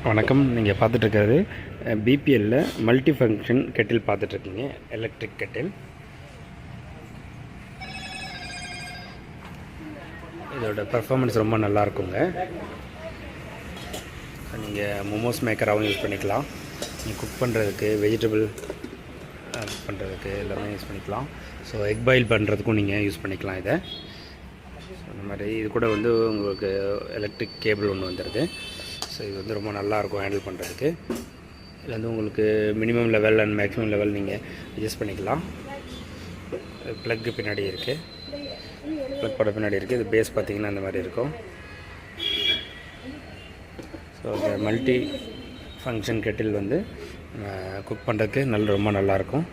வணக்கம். நீங்கள் பார்த்துட்ருக்கிறது பிபிஎல்லில் multi function Kettle பார்த்துட்ருக்கீங்க. Electric Kettle. இதோட பர்ஃபார்மன்ஸ் ரொம்ப நல்லாயிருக்குங்க. நீங்கள் மோமோஸ் மேக்கராகவும் யூஸ் பண்ணிக்கலாம். நீங்கள் குக் பண்ணுறதுக்கு, வெஜிடபிள் பண்ணுறதுக்கு எல்லாமே யூஸ் பண்ணிக்கலாம். ஸோ எக் பாயில் பண்ணுறதுக்கும் நீங்கள் யூஸ் பண்ணிக்கலாம். இதை இந்த மாதிரி இது கூட வந்து உங்களுக்கு எலக்ட்ரிக் கேபிள் ஒன்று வந்துடுது. ஸோ இது வந்து ரொம்ப நல்லாயிருக்கும் ஹேண்டில் பண்ணுறதுக்கு. இதில் வந்து உங்களுக்கு minimum level and maximum level நீங்கள் அட்ஜஸ்ட் பண்ணிக்கலாம். ப்ளக்கு பின்னாடி இருக்குது, ப்ளக் போட பின்னாடி இருக்குது. இது பேஸ் பார்த்திங்கன்னா அந்த மாதிரி இருக்கும். ஸோ இந்த மல்டி ஃபங்க்ஷன் கெட்டில் வந்து குக் பண்ணுறதுக்கு ரொம்ப நல்லாயிருக்கும்.